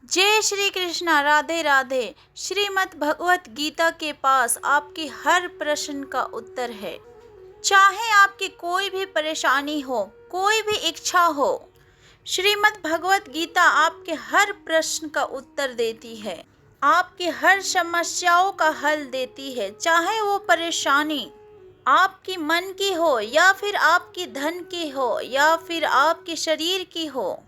जय श्री कृष्णा। राधे राधे। श्रीमद् भगवत गीता के पास आपके हर प्रश्न का उत्तर है। चाहे आपकी कोई भी परेशानी हो, कोई भी इच्छा हो, श्रीमद् भगवत गीता आपके हर प्रश्न का उत्तर देती है, आपकी हर समस्याओं का हल देती है। चाहे वो परेशानी आपकी मन की हो, या फिर आपकी धन की हो, या फिर आपके शरीर की हो,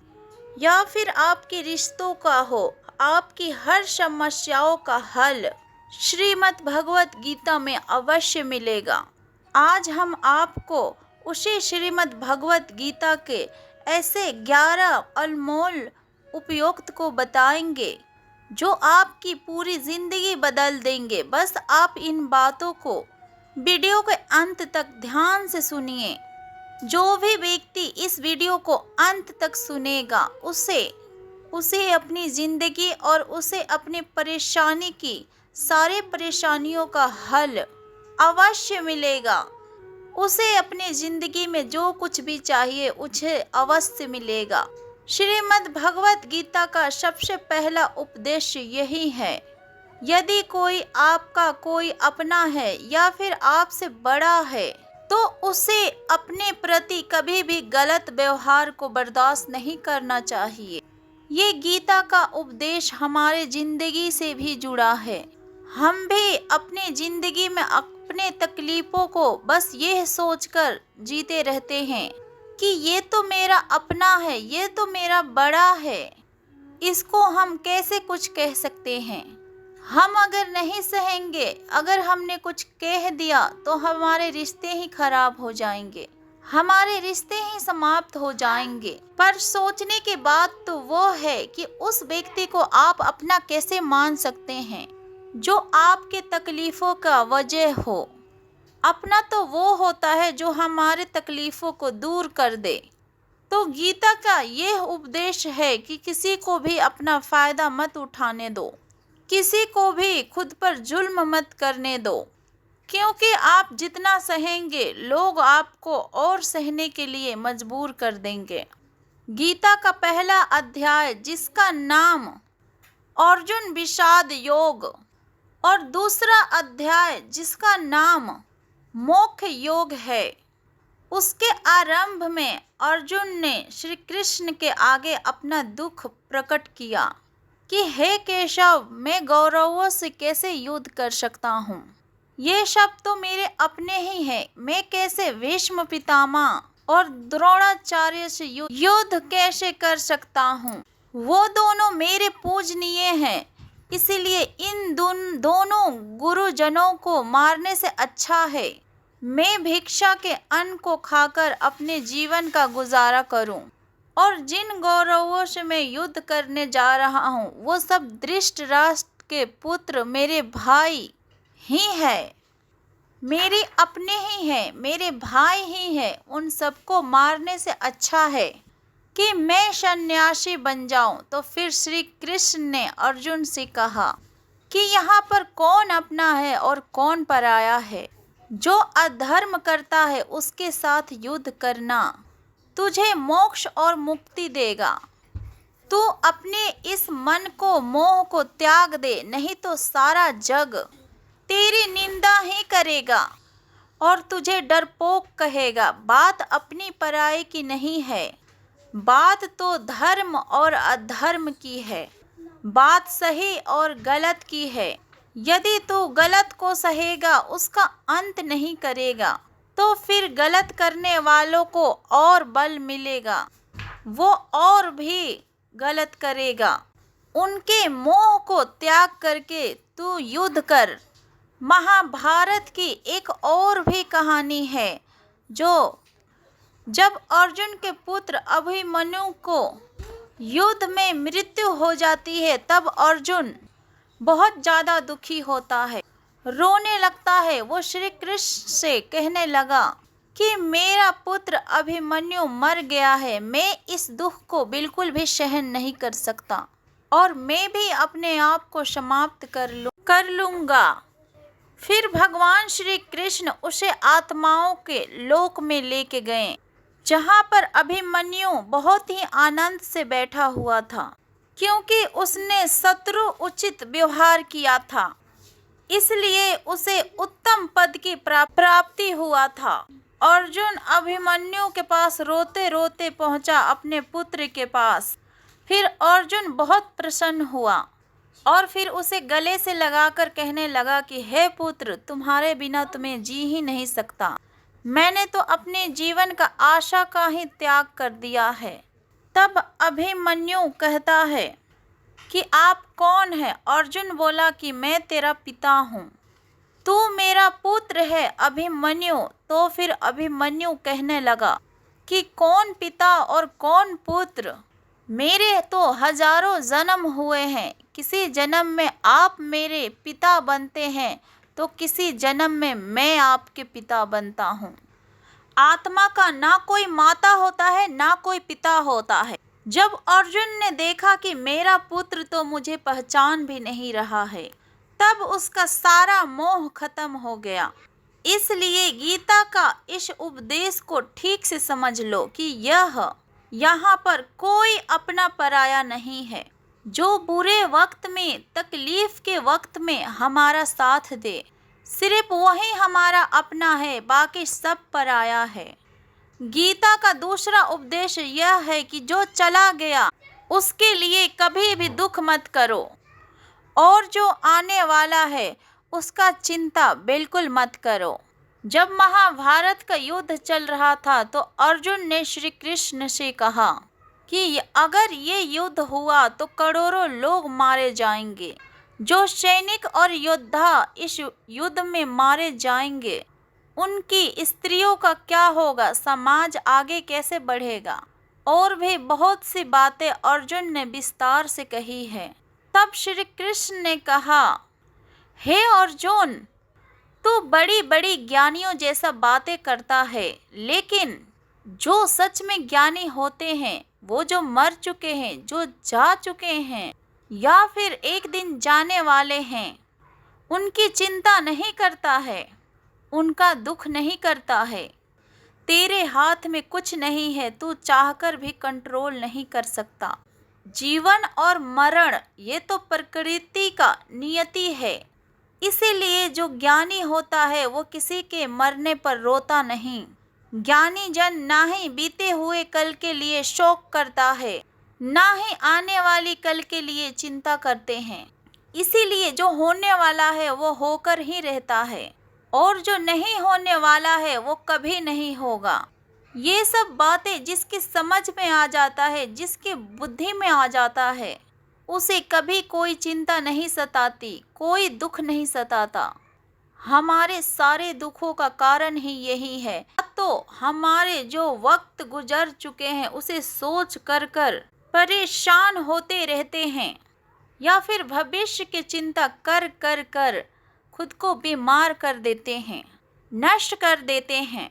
या फिर आपके रिश्तों का हो, आपकी हर समस्याओं का हल श्रीमद् भगवत गीता में अवश्य मिलेगा। आज हम आपको उसी श्रीमद् भगवत गीता के ऐसे 11 अनमोल उपयुक्त को बताएंगे जो आपकी पूरी जिंदगी बदल देंगे। बस आप इन बातों को वीडियो के अंत तक ध्यान से सुनिए। जो भी व्यक्ति इस वीडियो को अंत तक सुनेगा उसे अपनी जिंदगी और उसे अपनी परेशानी की सारे परेशानियों का हल अवश्य मिलेगा। उसे अपनी जिंदगी में जो कुछ भी चाहिए उसे अवश्य मिलेगा। श्रीमद् भगवत गीता का सबसे पहला उपदेश यही है, यदि कोई आपका कोई अपना है या फिर आपसे बड़ा है तो उसे अपने प्रति कभी भी गलत व्यवहार को बर्दाश्त नहीं करना चाहिए। ये गीता का उपदेश हमारे जिंदगी से भी जुड़ा है। हम भी अपनी जिंदगी में अपने तकलीफों को बस ये सोचकर जीते रहते हैं कि ये तो मेरा अपना है, ये तो मेरा बड़ा है, इसको हम कैसे कुछ कह सकते हैं। हम अगर नहीं सहेंगे, अगर हमने कुछ कह दिया तो हमारे रिश्ते ही खराब हो जाएंगे, हमारे रिश्ते ही समाप्त हो जाएंगे। पर सोचने की बात तो वो है कि उस व्यक्ति को आप अपना कैसे मान सकते हैं जो आपके तकलीफों का वजह हो। अपना तो वो होता है जो हमारे तकलीफों को दूर कर दे। तो गीता का यह उपदेश है कि किसी को भी अपना फायदा मत उठाने दो, किसी को भी खुद पर जुल्म मत करने दो, क्योंकि आप जितना सहेंगे लोग आपको और सहने के लिए मजबूर कर देंगे। गीता का पहला अध्याय जिसका नाम अर्जुन विषाद योग और दूसरा अध्याय जिसका नाम मोक्ष योग है, उसके आरंभ में अर्जुन ने श्री कृष्ण के आगे अपना दुख प्रकट किया कि हे केशव, मैं गौरवों से कैसे युद्ध कर सकता हूँ। ये सब तो मेरे अपने ही हैं। मैं कैसे भीष्म पितामह और द्रोणाचार्य से युद्ध कैसे कर सकता हूँ। वो दोनों मेरे पूजनीय हैं, इसीलिए इन दोनों गुरुजनों को मारने से अच्छा है मैं भिक्षा के अन्न को खाकर अपने जीवन का गुजारा करूं। और जिन गौरवों से मैं युद्ध करने जा रहा हूँ वो सब धृतराष्ट्र के पुत्र मेरे भाई ही है, मेरे अपने ही हैं, मेरे भाई ही हैं। उन सबको मारने से अच्छा है कि मैं सन्यासी बन जाऊं। तो फिर श्री कृष्ण ने अर्जुन से कहा कि यहाँ पर कौन अपना है और कौन पराया है। जो अधर्म करता है उसके साथ युद्ध करना तुझे मोक्ष और मुक्ति देगा। तू अपने इस मन को मोह को त्याग दे, नहीं तो सारा जग तेरी निंदा ही करेगा और तुझे डरपोक कहेगा। बात अपनी पराई की नहीं है, बात तो धर्म और अधर्म की है, बात सही और गलत की है। यदि तू गलत को सहेगा, उसका अंत नहीं करेगा, तो फिर गलत करने वालों को और बल मिलेगा, वो और भी गलत करेगा। उनके मोह को त्याग करके तू युद्ध कर। महाभारत की एक और भी कहानी है जो जब अर्जुन के पुत्र अभिमन्यु को युद्ध में मृत्यु हो जाती है तब अर्जुन बहुत ज़्यादा दुखी होता है, रोने लगता है। वो श्री कृष्ण से कहने लगा कि मेरा पुत्र अभिमन्यु मर गया है, मैं इस दुख को बिल्कुल भी सहन नहीं कर सकता और मैं भी अपने आप को समाप्त कर लूँगा। फिर भगवान श्री कृष्ण उसे आत्माओं के लोक में लेके गए, जहाँ पर अभिमन्यु बहुत ही आनंद से बैठा हुआ था क्योंकि उसने शत्रु उचित व्यवहार किया था, इसलिए उसे उत्तम पद की प्राप्ति हुआ था। अर्जुन अभिमन्यु के पास रोते रोते पहुंचा अपने पुत्र के पास। फिर अर्जुन बहुत प्रसन्न हुआ और फिर उसे गले से लगाकर कहने लगा कि हे पुत्र, तुम्हारे बिना तो मैं जी ही नहीं सकता। मैंने तो अपने जीवन का आशा का ही त्याग कर दिया है। तब अभिमन्यु कहता है कि आप कौन हैं? अर्जुन बोला कि मैं तेरा पिता हूँ, तू मेरा पुत्र है अभिमन्यु। तो फिर अभिमन्यु कहने लगा कि कौन पिता और कौन पुत्र? मेरे तो हजारों जन्म हुए हैं, किसी जन्म में आप मेरे पिता बनते हैं तो किसी जन्म में मैं आपके पिता बनता हूँ। आत्मा का ना कोई माता होता है ना कोई पिता होता है। जब अर्जुन ने देखा कि मेरा पुत्र तो मुझे पहचान भी नहीं रहा है, तब उसका सारा मोह खत्म हो गया। इसलिए गीता का इस उपदेश को ठीक से समझ लो कि यहाँ पर कोई अपना पराया नहीं है। जो बुरे वक्त में, तकलीफ के वक्त में हमारा साथ दे, सिर्फ वही हमारा अपना है, बाकी सब पराया है। गीता का दूसरा उपदेश यह है कि जो चला गया उसके लिए कभी भी दुख मत करो, और जो आने वाला है उसका चिंता बिल्कुल मत करो। जब महाभारत का युद्ध चल रहा था तो अर्जुन ने श्री कृष्ण से कहा कि अगर ये युद्ध हुआ तो करोड़ों लोग मारे जाएंगे। जो सैनिक और योद्धा इस युद्ध में मारे जाएंगे, उनकी स्त्रियों का क्या होगा? समाज आगे कैसे बढ़ेगा? और भी बहुत सी बातें अर्जुन ने विस्तार से कही है। तब श्री कृष्ण ने कहा, हे अर्जुन, तू बड़ी बड़ी ज्ञानियों जैसा बातें करता है, लेकिन जो सच में ज्ञानी होते हैं, वो जो मर चुके हैं, जो जा चुके हैं या फिर एक दिन जाने वाले हैं, उनकी चिंता नहीं करता है, उनका दुख नहीं करता है। तेरे हाथ में कुछ नहीं है, तू चाहकर भी कंट्रोल नहीं कर सकता। जीवन और मरण ये तो प्रकृति का नियति है। इसीलिए जो ज्ञानी होता है वो किसी के मरने पर रोता नहीं। ज्ञानी जन ना ही बीते हुए कल के लिए शोक करता है, ना ही आने वाली कल के लिए चिंता करते हैं। इसीलिए जो होने वाला है वो होकर ही रहता है, और जो नहीं होने वाला है वो कभी नहीं होगा। ये सब बातें जिसकी समझ में आ जाता है, जिसकी बुद्धि में आ जाता है, उसे कभी कोई चिंता नहीं सताती, कोई दुख नहीं सताता। हमारे सारे दुखों का कारण ही यही है। तो हमारे जो वक्त गुजर चुके हैं उसे सोच कर परेशान होते रहते हैं, या फिर भविष्य की चिंता कर कर खुद को बीमार कर देते हैं, नष्ट कर देते हैं।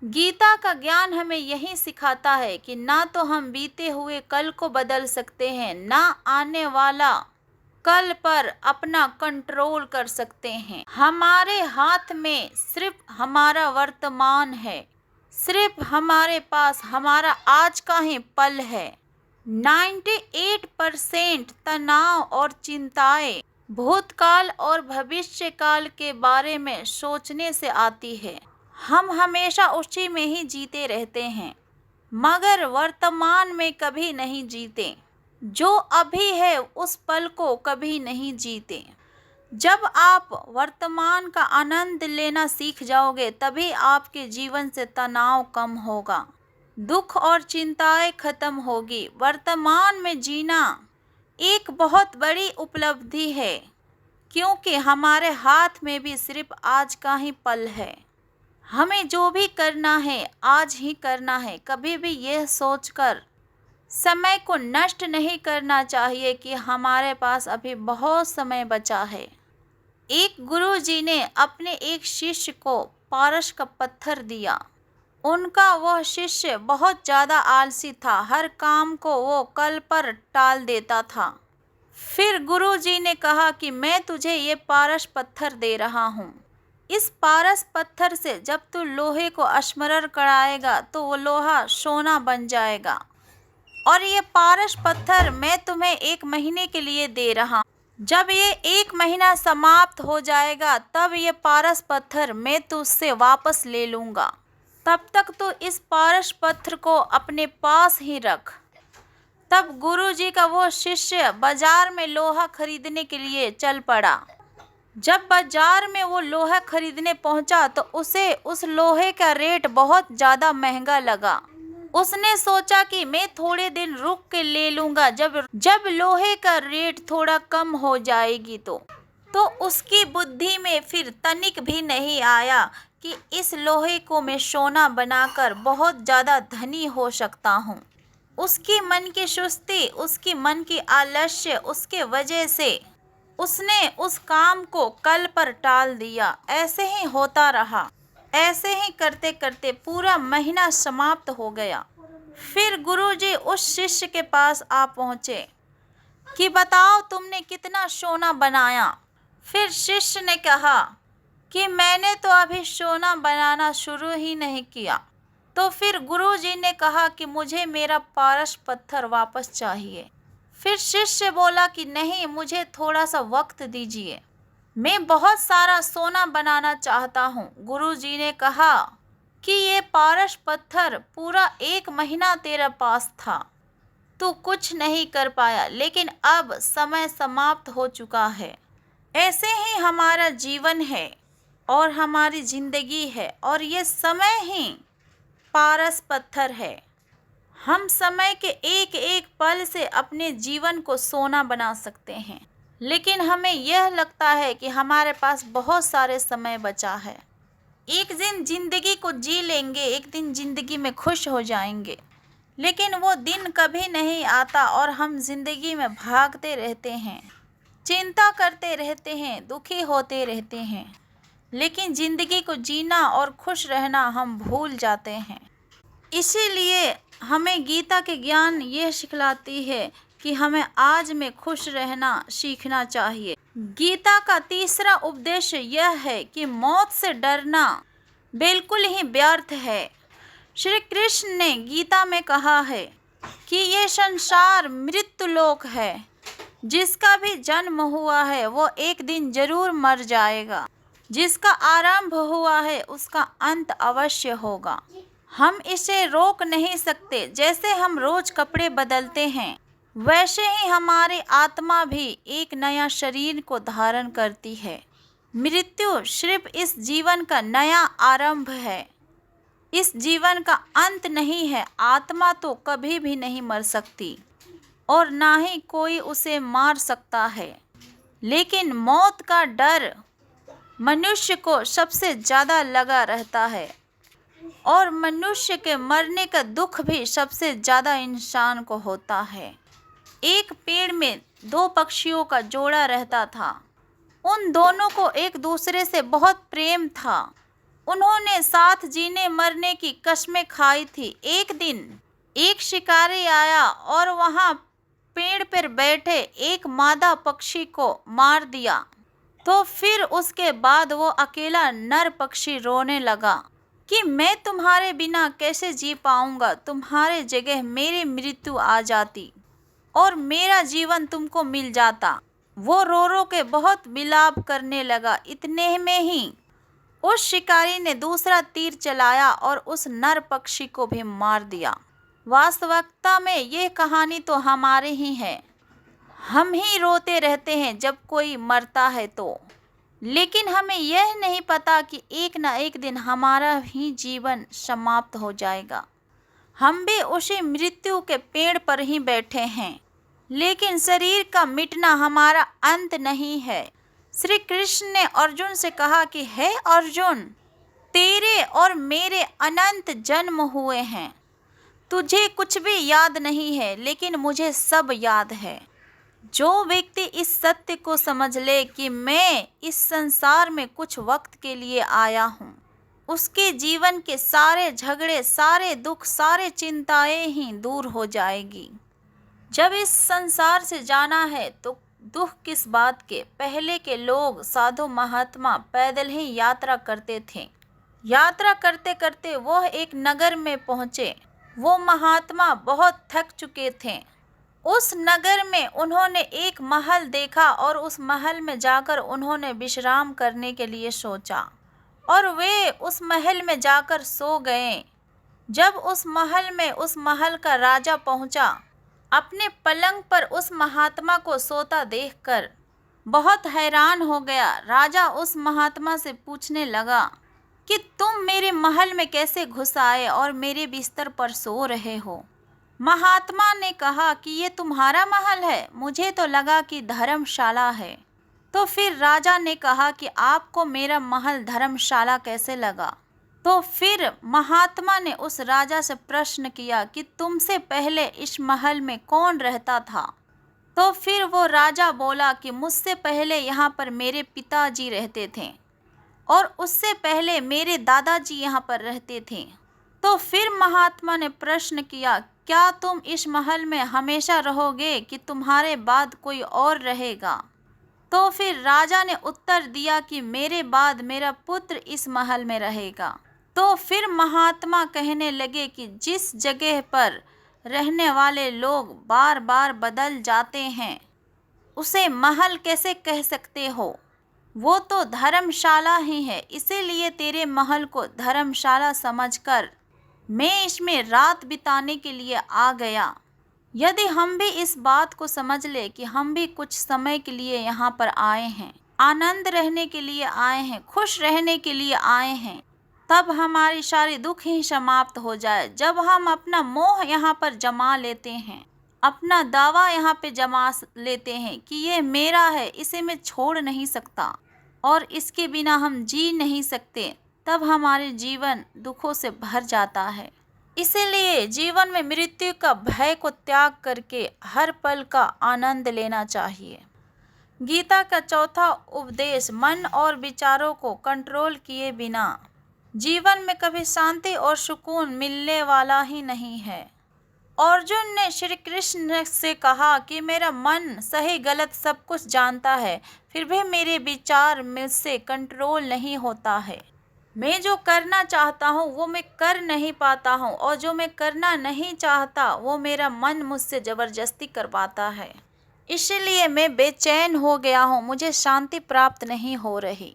गीता का ज्ञान हमें यही सिखाता है कि ना तो हम बीते हुए कल को बदल सकते हैं, ना आने वाला कल पर अपना कंट्रोल कर सकते हैं। हमारे हाथ में सिर्फ हमारा वर्तमान है, सिर्फ हमारे पास हमारा आज का ही पल है। 98% तनाव और चिंताएं भूतकाल और भविष्य काल के बारे में सोचने से आती है। हम हमेशा उसी में ही जीते रहते हैं, मगर वर्तमान में कभी नहीं जीते। जो अभी है उस पल को कभी नहीं जीते। जब आप वर्तमान का आनंद लेना सीख जाओगे, तभी आपके जीवन से तनाव कम होगा, दुख और चिंताएं खत्म होगी। वर्तमान में जीना एक बहुत बड़ी उपलब्धि है, क्योंकि हमारे हाथ में भी सिर्फ आज का ही पल है। हमें जो भी करना है आज ही करना है। कभी भी यह सोचकर समय को नष्ट नहीं करना चाहिए कि हमारे पास अभी बहुत समय बचा है। एक गुरुजी ने अपने एक शिष्य को पारस का पत्थर दिया। उनका वह शिष्य बहुत ज़्यादा आलसी था, हर काम को वो कल पर टाल देता था। फिर गुरुजी ने कहा कि मैं तुझे ये पारस पत्थर दे रहा हूँ। इस पारस पत्थर से जब तू लोहे को स्मरण कराएगा तो वो लोहा सोना बन जाएगा। और ये पारस पत्थर मैं तुम्हें 1 महीने के लिए दे रहा हूँ। जब ये 1 महीना समाप्त हो जाएगा तब ये पारस पत्थर मैं तुझसे वापस ले लूँगा। तब तक तो इस पारस पत्थर को अपने पास ही रख। तब गुरुजी का वो शिष्य बाजार में लोहा खरीदने के लिए चल पड़ा। जब बाजार में वो लोहा खरीदने पहुंचा तो उसे उस लोहे का रेट बहुत ज़्यादा महंगा लगा। उसने सोचा कि मैं थोड़े दिन रुक के ले लूँगा, जब लोहे का रेट थोड़ा कम हो जाएगी तो उसकी बुद्धि में फिर तनिक भी नहीं आया कि इस लोहे को मैं सोना बनाकर बहुत ज़्यादा धनी हो सकता हूँ। उसकी मन की सुस्ती, उसकी मन की आलस्य, उसके वजह से उसने उस काम को कल पर टाल दिया। ऐसे ही होता रहा। ऐसे ही करते करते पूरा महीना समाप्त हो गया। फिर गुरुजी उस शिष्य के पास आ पहुँचे कि बताओ तुमने कितना सोना बनाया। फिर शिष्य ने कहा कि मैंने तो अभी सोना बनाना शुरू ही नहीं किया। तो फिर गुरुजी ने कहा कि मुझे मेरा पारस पत्थर वापस चाहिए। फिर शिष्य बोला कि नहीं, मुझे थोड़ा सा वक्त दीजिए, मैं बहुत सारा सोना बनाना चाहता हूँ। गुरुजी ने कहा कि ये पारस पत्थर पूरा 1 महीना तेरे पास था, तू कुछ नहीं कर पाया, लेकिन अब समय समाप्त हो चुका है। ऐसे ही हमारा जीवन है और हमारी जिंदगी है और ये समय ही पारस पत्थर है। हम समय के एक एक पल से अपने जीवन को सोना बना सकते हैं, लेकिन हमें यह लगता है कि हमारे पास बहुत सारे समय बचा है। एक दिन जिंदगी को जी लेंगे, एक दिन जिंदगी में खुश हो जाएंगे, लेकिन वो दिन कभी नहीं आता और हम जिंदगी में भागते रहते हैं, चिंता करते रहते हैं, दुखी होते रहते हैं, लेकिन जिंदगी को जीना और खुश रहना हम भूल जाते हैं। इसीलिए हमें गीता के ज्ञान यह सिखलाती है कि हमें आज में खुश रहना सीखना चाहिए। गीता का तीसरा उपदेश यह है कि मौत से डरना बिल्कुल ही व्यर्थ है। श्री कृष्ण ने गीता में कहा है कि ये संसार मृत्यु लोक है, जिसका भी जन्म हुआ है वो एक दिन जरूर मर जाएगा, जिसका आरंभ हुआ है उसका अंत अवश्य होगा। हम इसे रोक नहीं सकते। जैसे हम रोज कपड़े बदलते हैं, वैसे ही हमारी आत्मा भी एक नया शरीर को धारण करती है। मृत्यु सिर्फ इस जीवन का नया आरंभ है, इस जीवन का अंत नहीं है। आत्मा तो कभी भी नहीं मर सकती और ना ही कोई उसे मार सकता है, लेकिन मौत का डर मनुष्य को सबसे ज़्यादा लगा रहता है और मनुष्य के मरने का दुख भी सबसे ज़्यादा इंसान को होता है। एक पेड़ में 2 पक्षियों का जोड़ा रहता था। उन दोनों को एक दूसरे से बहुत प्रेम था। उन्होंने साथ जीने मरने की कस्में खाई थी। एक दिन एक शिकारी आया और वहाँ पेड़ पर बैठे एक मादा पक्षी को मार दिया। तो फिर उसके बाद वो अकेला नर पक्षी रोने लगा कि मैं तुम्हारे बिना कैसे जी पाऊंगा। तुम्हारे जगह मेरी मृत्यु आ जाती और मेरा जीवन तुमको मिल जाता। वो रो रो के बहुत विलाप करने लगा। इतने में ही उस शिकारी ने दूसरा तीर चलाया और उस नर पक्षी को भी मार दिया। वास्तविकता में ये कहानी तो हमारे ही है। हम ही रोते रहते हैं जब कोई मरता है तो, लेकिन हमें यह नहीं पता कि एक ना एक दिन हमारा ही जीवन समाप्त हो जाएगा। हम भी उसी मृत्यु के पेड़ पर ही बैठे हैं, लेकिन शरीर का मिटना हमारा अंत नहीं है। श्री कृष्ण ने अर्जुन से कहा कि हे अर्जुन, तेरे और मेरे अनंत जन्म हुए हैं। तुझे कुछ भी याद नहीं है, लेकिन मुझे सब याद है। जो व्यक्ति इस सत्य को समझ ले कि मैं इस संसार में कुछ वक्त के लिए आया हूँ, उसके जीवन के सारे झगड़े, सारे दुख, सारे चिंताएं ही दूर हो जाएगी। जब इस संसार से जाना है तो दुख किस बात के। पहले के लोग साधु महात्मा पैदल ही यात्रा करते थे। यात्रा करते करते वह एक नगर में पहुँचे। वो महात्मा बहुत थक चुके थे। उस नगर में उन्होंने एक महल देखा और उस महल में जाकर उन्होंने विश्राम करने के लिए सोचा और वे उस महल में जाकर सो गए। जब उस महल का राजा पहुंचा, अपने पलंग पर उस महात्मा को सोता देखकर बहुत हैरान हो गया। राजा उस महात्मा से पूछने लगा कि तुम मेरे महल में कैसे घुस आए और मेरे बिस्तर पर सो रहे हो। महात्मा ने कहा कि ये तुम्हारा महल है, मुझे तो लगा कि धर्मशाला है। तो फिर राजा ने कहा कि आपको मेरा महल धर्मशाला कैसे लगा। तो फिर महात्मा ने उस राजा से प्रश्न किया कि तुमसे पहले इस महल में कौन रहता था। तो फिर वो राजा बोला कि मुझसे पहले यहाँ पर मेरे पिताजी रहते थे और उससे पहले मेरे दादाजी यहाँ पर रहते थे। तो फिर महात्मा ने प्रश्न किया, क्या तुम इस महल में हमेशा रहोगे कि तुम्हारे बाद कोई और रहेगा। तो फिर राजा ने उत्तर दिया कि मेरे बाद मेरा पुत्र इस महल में रहेगा। तो फिर महात्मा कहने लगे कि जिस जगह पर रहने वाले लोग बार बार बदल जाते हैं उसे महल कैसे कह सकते हो, वो तो धर्मशाला ही है। इसीलिए तेरे महल को धर्मशाला समझकर मैं इसमें रात बिताने के लिए आ गया। यदि हम भी इस बात को समझ ले कि हम भी कुछ समय के लिए यहाँ पर आए हैं, आनंद रहने के लिए आए हैं, खुश रहने के लिए आए हैं, तब हमारी सारी दुख ही समाप्त हो जाए। जब हम अपना मोह यहाँ पर जमा लेते हैं, अपना दावा यहाँ पे जमा लेते हैं कि ये मेरा है, इसे मैं छोड़ नहीं सकता और इसके बिना हम जी नहीं सकते, तब हमारे जीवन दुखों से भर जाता है। इसीलिए जीवन में मृत्यु का भय को त्याग करके हर पल का आनंद लेना चाहिए। गीता का चौथा उपदेश, मन और विचारों को कंट्रोल किए बिना जीवन में कभी शांति और सुकून मिलने वाला ही नहीं है। अर्जुन ने श्री कृष्ण से कहा कि मेरा मन सही गलत सब कुछ जानता है, फिर भी मेरे विचार मुझसे कंट्रोल नहीं होता है। मैं जो करना चाहता हूँ वो मैं कर नहीं पाता हूँ और जो मैं करना नहीं चाहता वो मेरा मन मुझसे ज़बरदस्ती करवाता है। इसलिए मैं बेचैन हो गया हूँ, मुझे शांति प्राप्त नहीं हो रही।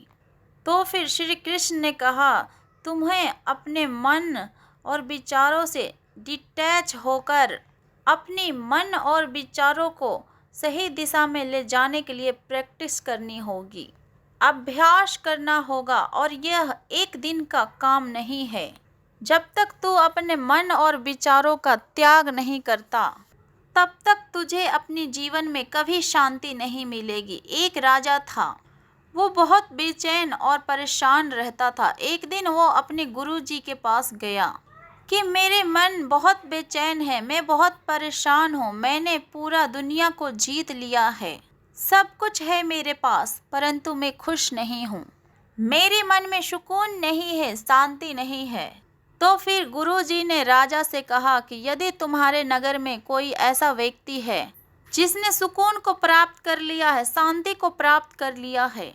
तो फिर श्री कृष्ण ने कहा, तुम्हें अपने मन और विचारों से डिटैच होकर अपनी मन और विचारों को सही दिशा में ले जाने के लिए प्रैक्टिस करनी होगी, अभ्यास करना होगा। और यह एक दिन का काम नहीं है। जब तक तू अपने मन और विचारों का त्याग नहीं करता, तब तक तुझे अपने जीवन में कभी शांति नहीं मिलेगी। एक राजा था, वो बहुत बेचैन और परेशान रहता था। एक दिन वो अपने गुरुजी के पास गया कि मेरे मन बहुत बेचैन है, मैं बहुत परेशान हूँ, मैंने पूरा दुनिया को जीत लिया है, सब कुछ है मेरे पास, परंतु मैं खुश नहीं हूँ, मेरे मन में सुकून नहीं है, शांति नहीं है। तो फिर गुरुजी ने राजा से कहा कि यदि तुम्हारे नगर में कोई ऐसा व्यक्ति है जिसने सुकून को प्राप्त कर लिया है, शांति को प्राप्त कर लिया है,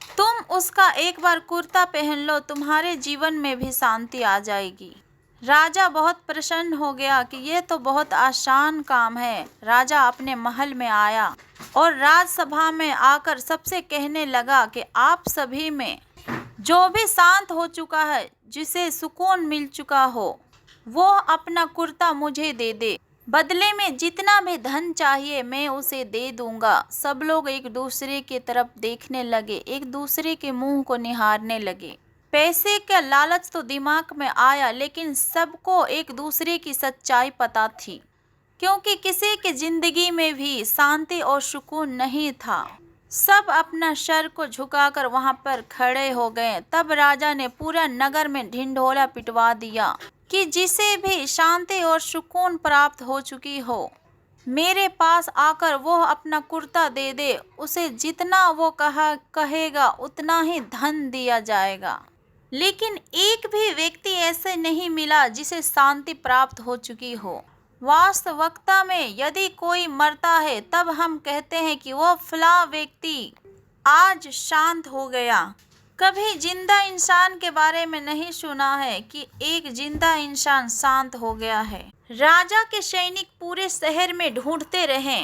तुम उसका एक बार कुर्ता पहन लो, तुम्हारे जीवन में भी शांति आ जाएगी। राजा बहुत प्रसन्न हो गया कि यह तो बहुत आसान काम है। राजा अपने महल में आया और राजसभा में आकर सबसे कहने लगा कि आप सभी में जो भी शांत हो चुका है, जिसे सुकून मिल चुका हो, वो अपना कुर्ता मुझे दे दे, बदले में जितना भी धन चाहिए मैं उसे दे दूंगा। सब लोग एक दूसरे की तरफ देखने लगे, एक दूसरे के मुंह को निहारने लगे। पैसे का लालच तो दिमाग में आया, लेकिन सबको एक दूसरे की सच्चाई पता थी, क्योंकि किसी की जिंदगी में भी शांति और सुकून नहीं था। सब अपना सर को झुकाकर वहां पर खड़े हो गए। तब राजा ने पूरा नगर में ढिंढोरा पिटवा दिया कि जिसे भी शांति और सुकून प्राप्त हो चुकी हो, मेरे पास आकर वो अपना कुर्ता दे दे, उसे जितना वो कहेगा उतना ही धन दिया जाएगा। लेकिन एक भी व्यक्ति ऐसे नहीं मिला जिसे शांति प्राप्त हो चुकी हो। वास्तविकता में यदि कोई मरता है तब हम कहते हैं कि वो फला व्यक्ति आज शांत हो गया, कभी जिंदा इंसान के बारे में नहीं सुना है कि एक जिंदा इंसान शांत हो गया है। राजा के सैनिक पूरे शहर में ढूंढते रहे।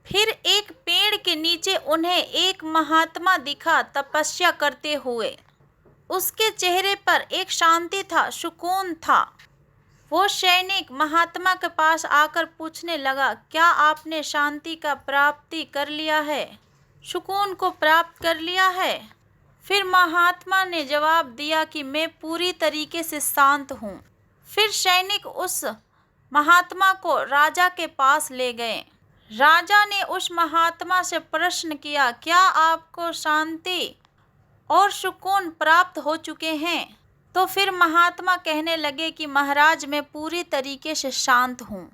फिर एक पेड़ के नीचे उन्हें एक महात्मा दिखा तपस्या करते हुए। उसके चेहरे पर एक शांति था, सुकून था। वो सैनिक महात्मा के पास आकर पूछने लगा, क्या आपने शांति का प्राप्ति कर लिया है, सुकून को प्राप्त कर लिया है? फिर महात्मा ने जवाब दिया कि मैं पूरी तरीके से शांत हूँ। फिर सैनिक उस महात्मा को राजा के पास ले गए। राजा ने उस महात्मा से प्रश्न किया, क्या आपको शांति और सुकून प्राप्त हो चुके हैं? तो फिर महात्मा कहने लगे कि महाराज, मैं पूरी तरीके से शांत हूँ।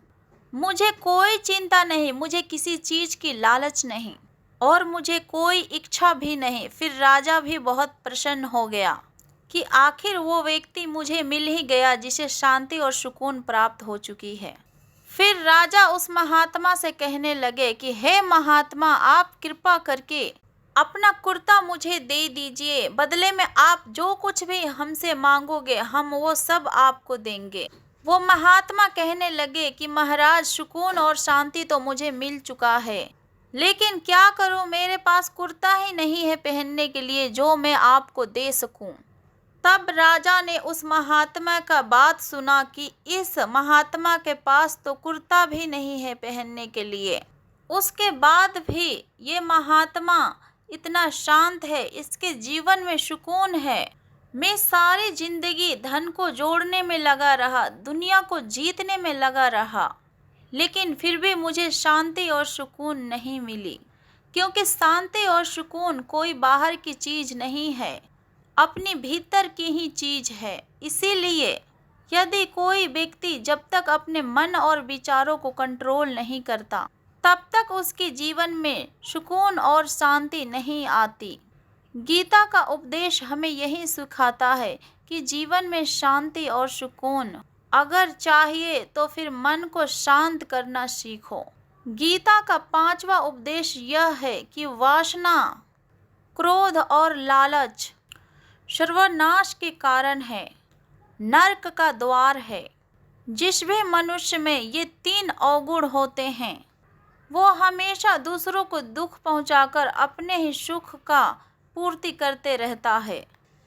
मुझे कोई चिंता नहीं, मुझे किसी चीज़ की लालच नहीं और मुझे कोई इच्छा भी नहीं। फिर राजा भी बहुत प्रसन्न हो गया कि आखिर वो व्यक्ति मुझे मिल ही गया जिसे शांति और सुकून प्राप्त हो चुकी है। फिर राजा उस महात्मा से कहने लगे कि हे महात्मा, आप कृपा करके अपना कुर्ता मुझे दे दीजिए। बदले में आप जो कुछ भी हमसे मांगोगे हम वो सब आपको देंगे। वो महात्मा कहने लगे कि महाराज, सुकून और शांति तो मुझे मिल चुका है, लेकिन क्या करूं, मेरे पास कुर्ता ही नहीं है पहनने के लिए जो मैं आपको दे सकूं। तब राजा ने उस महात्मा का बात सुना कि इस महात्मा के पास तो कुर्ता भी नहीं है पहनने के लिए। उसके बाद भी ये महात्मा इतना शांत है, इसके जीवन में सुकून है। मैं सारी जिंदगी धन को जोड़ने में लगा रहा, दुनिया को जीतने में लगा रहा, लेकिन फिर भी मुझे शांति और सुकून नहीं मिली। क्योंकि शांति और सुकून कोई बाहर की चीज़ नहीं है, अपनी भीतर की ही चीज़ है। इसीलिए यदि कोई व्यक्ति जब तक अपने मन और विचारों को कंट्रोल नहीं करता, तब तक उसके जीवन में सुकून और शांति नहीं आती। गीता का उपदेश हमें यही सिखाता है कि जीवन में शांति और सुकून अगर चाहिए तो फिर मन को शांत करना सीखो। गीता का 5वां उपदेश यह है कि वासना, क्रोध और लालच सर्वनाश के कारण है, नरक का द्वार है। जिस भी मनुष्य में ये 3 अवगुण होते हैं वो हमेशा दूसरों को दुख पहुंचाकर अपने ही सुख का पूर्ति करते रहता है।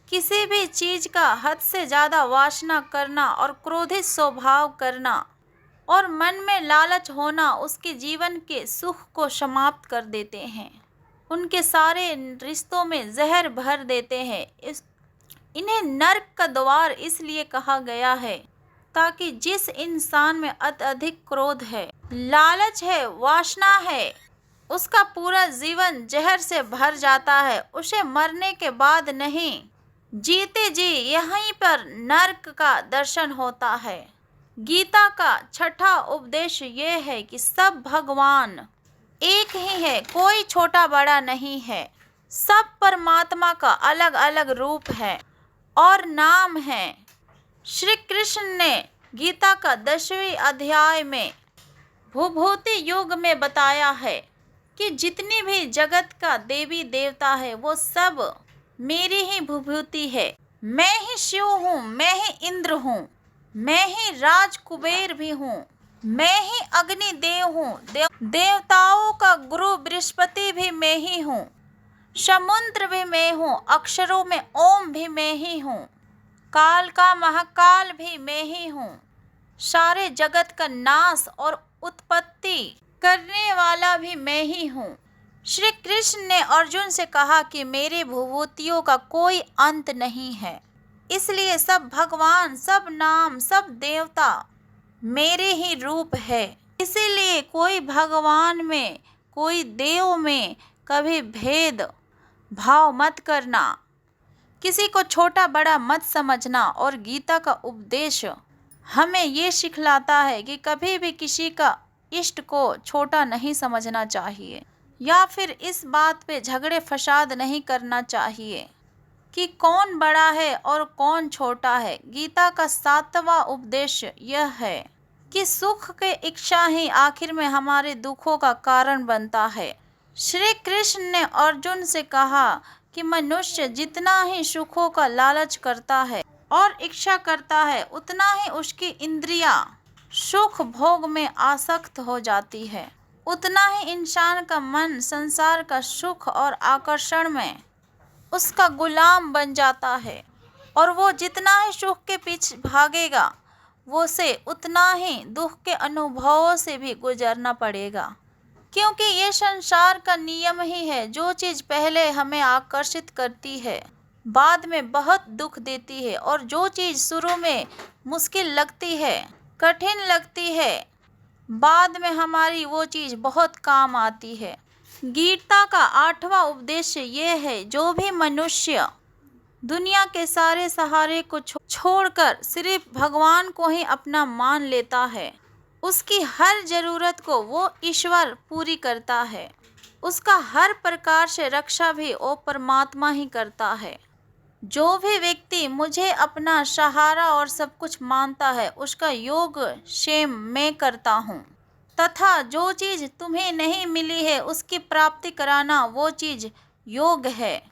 किसी भी चीज़ का हद से ज़्यादा वासना करना और क्रोधित स्वभाव करना और मन में लालच होना उसके जीवन के सुख को समाप्त कर देते हैं, उनके सारे रिश्तों में जहर भर देते हैं। इन्हें नरक का द्वार इसलिए कहा गया है ताकि जिस इंसान में अत्यधिक क्रोध है, लालच है, वासना है, उसका पूरा जीवन जहर से भर जाता है। उसे मरने के बाद नहीं, जीते जी यहीं पर नरक का दर्शन होता है। गीता का 6ठा उपदेश ये है कि सब भगवान एक ही है, कोई छोटा बड़ा नहीं है। सब परमात्मा का अलग अलग रूप है और नाम है। श्री कृष्ण ने गीता का 10वें अध्याय में भूभूति युग में बताया है कि जितनी भी जगत का देवी देवता है वो सब मेरी ही भूभूति है। मैं ही शिव हूँ, मैं ही इंद्र हूँ, मैं ही राज कुबेर भी हूँ, मैं ही अग्नि देव हूँ, देवताओं का गुरु बृहस्पति भी मैं ही हूँ, समुद्र भी मैं हूँ, अक्षरों में ओम भी मैं ही हूँ, काल का महाकाल भी मैं ही हूँ, सारे जगत का नाश और उत्पत्ति करने वाला भी मैं ही हूँ। श्री कृष्ण ने अर्जुन से कहा कि मेरे भूभूतियों का कोई अंत नहीं है, इसलिए सब भगवान, सब नाम, सब देवता मेरे ही रूप है। इसीलिए कोई भगवान में, कोई देव में कभी भेद भाव मत करना, किसी को छोटा बड़ा मत समझना। और गीता का उपदेश हमें ये सिखलाता है कि कभी भी किसी का इष्ट को छोटा नहीं समझना चाहिए या फिर इस बात पे झगड़े फसाद नहीं करना चाहिए कि कौन बड़ा है और कौन छोटा है। गीता का 7वां उपदेश यह है कि सुख के इच्छा ही आखिर में हमारे दुखों का कारण बनता है। श्री कृष्ण ने अर्जुन से कहा कि मनुष्य जितना ही सुखों का लालच करता है और इच्छा करता है, उतना ही उसकी इंद्रियां सुख भोग में आसक्त हो जाती है, उतना ही इंसान का मन संसार का सुख और आकर्षण में उसका गुलाम बन जाता है। और वो जितना ही सुख के पीछे भागेगा, वो से उतना ही दुख के अनुभवों से भी गुजरना पड़ेगा। क्योंकि ये संसार का नियम ही है, जो चीज़ पहले हमें आकर्षित करती है बाद में बहुत दुख देती है, और जो चीज़ शुरू में मुश्किल लगती है, कठिन लगती है, बाद में हमारी वो चीज़ बहुत काम आती है। गीता का 8वां उपदेश ये है, जो भी मनुष्य दुनिया के सारे सहारे को छोड़कर सिर्फ भगवान को ही अपना मान लेता है, उसकी हर जरूरत को वो ईश्वर पूरी करता है। उसका हर प्रकार से रक्षा भी वो परमात्मा ही करता है। जो भी व्यक्ति मुझे अपना सहारा और सब कुछ मानता है, उसका योग क्षेम मैं करता हूँ। तथा जो चीज़ तुम्हें नहीं मिली है उसकी प्राप्ति कराना वो चीज़ योग है,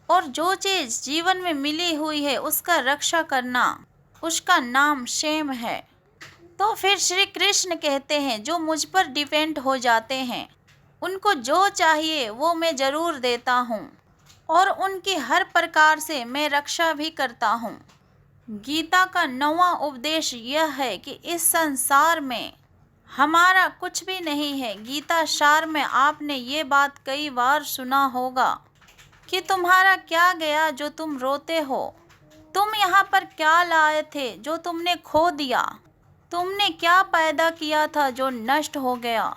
और जो चीज़ जीवन में मिली हुई है उसका रक्षा करना उसका नाम क्षेम है। तो फिर श्री कृष्ण कहते हैं, जो मुझ पर डिपेंड हो जाते हैं उनको जो चाहिए वो मैं ज़रूर देता हूँ, और उनकी हर प्रकार से मैं रक्षा भी करता हूँ। गीता का 9वां उपदेश यह है कि इस संसार में हमारा कुछ भी नहीं है। गीता सार में आपने ये बात कई बार सुना होगा कि तुम्हारा क्या गया जो तुम रोते हो, तुम यहाँ पर क्या लाए थे जो तुमने खो दिया, तुमने क्या पैदा किया था जो नष्ट हो गया,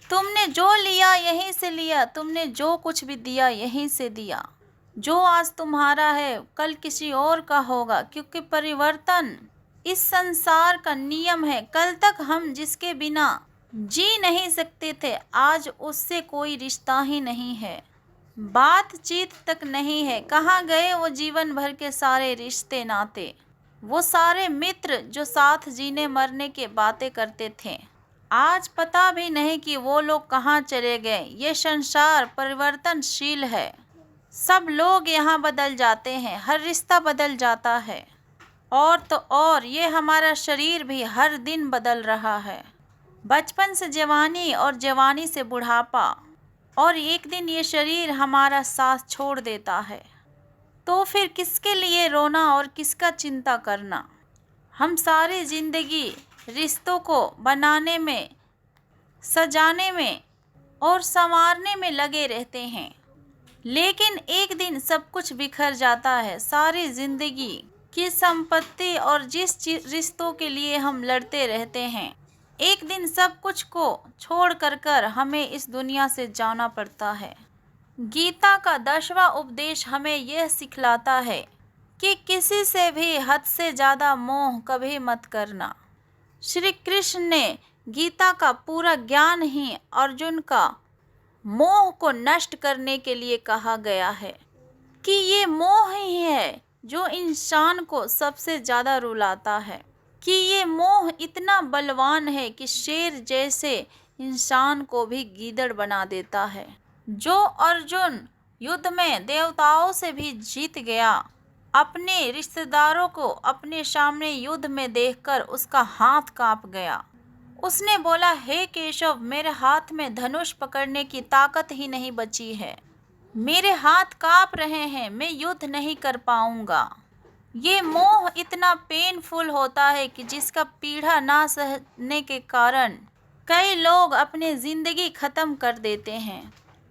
तुमने जो लिया यहीं से लिया, तुमने जो कुछ भी दिया यहीं से दिया। जो आज तुम्हारा है कल किसी और का होगा, क्योंकि परिवर्तन इस संसार का नियम है। कल तक हम जिसके बिना जी नहीं सकते थे, आज उससे कोई रिश्ता ही नहीं है, बातचीत तक नहीं है। कहाँ गए वो जीवन भर के सारे रिश्ते नाते, वो सारे मित्र जो साथ जीने मरने के बातें करते थे, आज पता भी नहीं कि वो लोग कहाँ चले गए। ये संसार परिवर्तनशील है, सब लोग यहाँ बदल जाते हैं, हर रिश्ता बदल जाता है, और तो और ये हमारा शरीर भी हर दिन बदल रहा है। बचपन से जवानी और जवानी से बुढ़ापा, और एक दिन ये शरीर हमारा साथ छोड़ देता है। तो फिर किसके लिए रोना और किसका चिंता करना। हम सारी जिंदगी रिश्तों को बनाने में, सजाने में और संवारने में लगे रहते हैं, लेकिन एक दिन सब कुछ बिखर जाता है। सारी जिंदगी की संपत्ति और जिस रिश्तों के लिए हम लड़ते रहते हैं, एक दिन सब कुछ को छोड़ कर हमें इस दुनिया से जाना पड़ता है। गीता का 10वां उपदेश हमें यह सिखलाता है कि किसी से भी हद से ज़्यादा मोह कभी मत करना। श्री कृष्ण ने गीता का पूरा ज्ञान ही अर्जुन का मोह को नष्ट करने के लिए कहा गया है, कि ये मोह ही है जो इंसान को सबसे ज़्यादा रुलाता है, कि ये मोह इतना बलवान है कि शेर जैसे इंसान को भी गीदड़ बना देता है। जो अर्जुन युद्ध में देवताओं से भी जीत गया, अपने रिश्तेदारों को अपने सामने युद्ध में देखकर उसका हाथ कांप गया। उसने बोला, हे केशव, मेरे हाथ में धनुष पकड़ने की ताकत ही नहीं बची है, मेरे हाथ कांप रहे हैं, मैं युद्ध नहीं कर पाऊंगा। ये मोह इतना पेनफुल होता है कि जिसका पीड़ा ना सहने के कारण कई लोग अपनी ज़िंदगी ख़त्म कर देते हैं,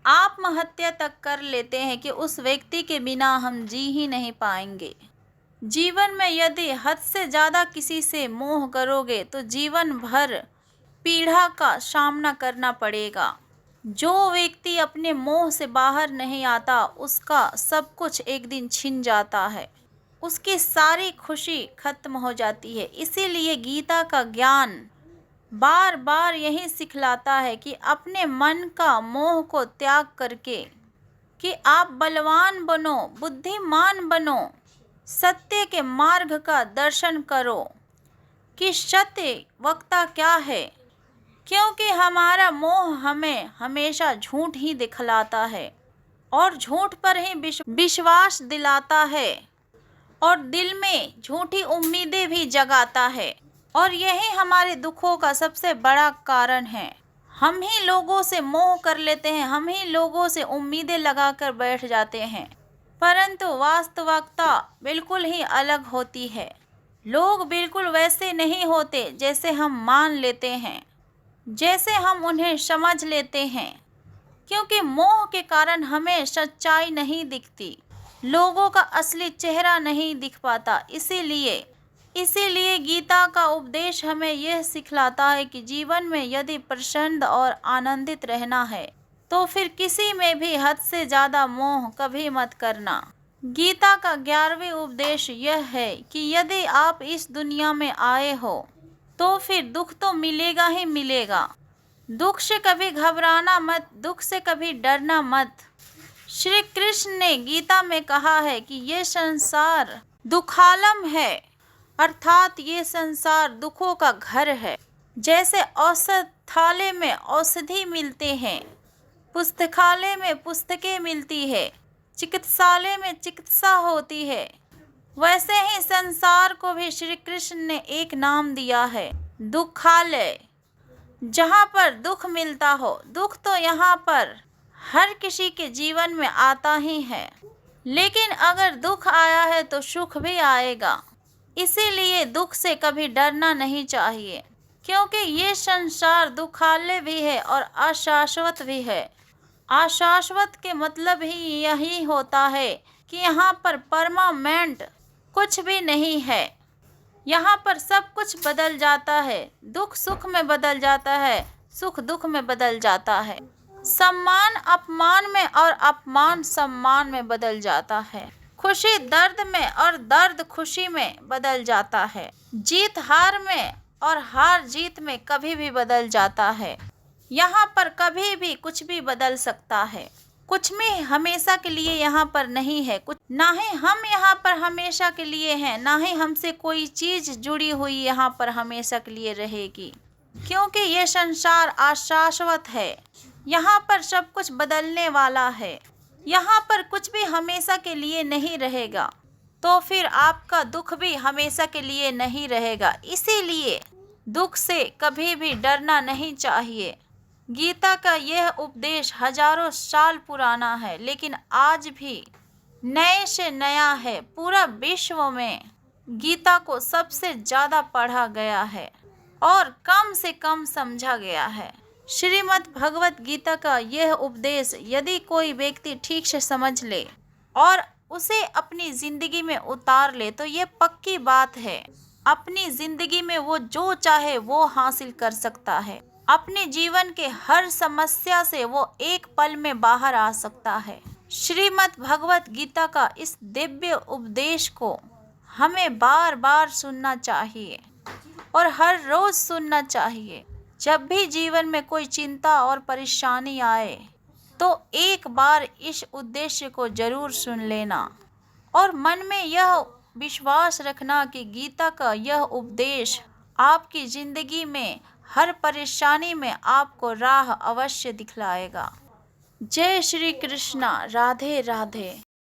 आत्महत्या तक कर लेते हैं कि उस व्यक्ति के बिना हम जी ही नहीं पाएंगे। जीवन में यदि हद से ज़्यादा किसी से मोह करोगे तो जीवन भर पीड़ा का सामना करना पड़ेगा। जो व्यक्ति अपने मोह से बाहर नहीं आता, उसका सब कुछ एक दिन छिन जाता है, उसकी सारी खुशी खत्म हो जाती है। इसीलिए गीता का ज्ञान बार बार यही सिखलाता है कि अपने मन का मोह को त्याग करके कि आप बलवान बनो, बुद्धिमान बनो, सत्य के मार्ग का दर्शन करो कि सत्य वक्ता क्या है, क्योंकि हमारा मोह हमें हमेशा झूठ ही दिखलाता है। और झूठ पर ही विश्वास दिलाता है और दिल में झूठी उम्मीदें भी जगाता है। और यही हमारे दुखों का सबसे बड़ा कारण है। हम ही लोगों से मोह कर लेते हैं, हम ही लोगों से उम्मीदें लगाकर बैठ जाते हैं, परंतु वास्तविकता बिल्कुल ही अलग होती है। लोग बिल्कुल वैसे नहीं होते जैसे हम मान लेते हैं, जैसे हम उन्हें समझ लेते हैं, क्योंकि मोह के कारण हमें सच्चाई नहीं दिखती, लोगों का असली चेहरा नहीं दिख पाता। इसीलिए गीता का उपदेश हमें यह सिखलाता है कि जीवन में यदि प्रसन्न और आनंदित रहना है तो फिर किसी में भी हद से ज़्यादा मोह कभी मत करना। गीता का 11वें उपदेश यह है कि यदि आप इस दुनिया में आए हो तो फिर दुख तो मिलेगा ही मिलेगा। दुख से कभी घबराना मत, दुख से कभी डरना मत। श्री कृष्ण ने गीता में कहा है कि ये संसार दुखालम है, अर्थात ये संसार दुखों का घर है। जैसे औषधालय में औषधि मिलते हैं, पुस्तकालय में पुस्तकें मिलती है, चिकित्सालय में चिकित्सा होती है, वैसे ही संसार को भी श्री कृष्ण ने एक नाम दिया है, दुखालय, जहाँ पर दुख मिलता हो। दुख तो यहाँ पर हर किसी के जीवन में आता ही है, लेकिन अगर दुख आया है तो सुख भी आएगा। इसीलिए दुख से कभी डरना नहीं चाहिए, क्योंकि ये संसार दुखालय भी है और अशाश्वत भी है। अशाश्वत के मतलब ही यही होता है कि यहाँ पर परमानेंट कुछ भी नहीं है। यहाँ पर सब कुछ बदल जाता है, दुख सुख में बदल जाता है, सुख दुख में बदल जाता है, सम्मान अपमान में और अपमान सम्मान में बदल जाता है, खुशी दर्द में और दर्द खुशी में बदल जाता है, जीत हार में और हार जीत में कभी भी बदल जाता है। यहाँ पर कभी भी कुछ भी बदल सकता है, कुछ में हमेशा के लिए यहाँ पर नहीं है, कुछ ना ही हम यहाँ पर हमेशा के लिए हैं, ना ही हमसे कोई चीज़ जुड़ी हुई यहाँ पर हमेशा के लिए रहेगी, क्योंकि ये संसार अशाश्वत है। यहाँ पर सब कुछ बदलने वाला है, यहाँ पर कुछ भी हमेशा के लिए नहीं रहेगा, तो फिर आपका दुख भी हमेशा के लिए नहीं रहेगा। इसीलिए दुख से कभी भी डरना नहीं चाहिए। गीता का यह उपदेश हजारों साल पुराना है, लेकिन आज भी नए से नया है। पूरा विश्व में गीता को सबसे ज़्यादा पढ़ा गया है और कम से कम समझा गया है। श्रीमद् भगवत गीता का यह उपदेश यदि कोई व्यक्ति ठीक से समझ ले और उसे अपनी ज़िंदगी में उतार ले तो ये पक्की बात है, अपनी ज़िंदगी में वो जो चाहे वो हासिल कर सकता है। अपने जीवन के हर समस्या से वो एक पल में बाहर आ सकता है। श्रीमद् भगवत गीता का इस दिव्य उपदेश को हमें बार बार सुनना चाहिए और हर रोज़ सुनना चाहिए। जब भी जीवन में कोई चिंता और परेशानी आए तो एक बार इस उद्देश्य को जरूर सुन लेना और मन में यह विश्वास रखना कि गीता का यह उपदेश आपकी ज़िंदगी में हर परेशानी में आपको राह अवश्य दिखलाएगा। जय श्री कृष्णा। राधे राधे।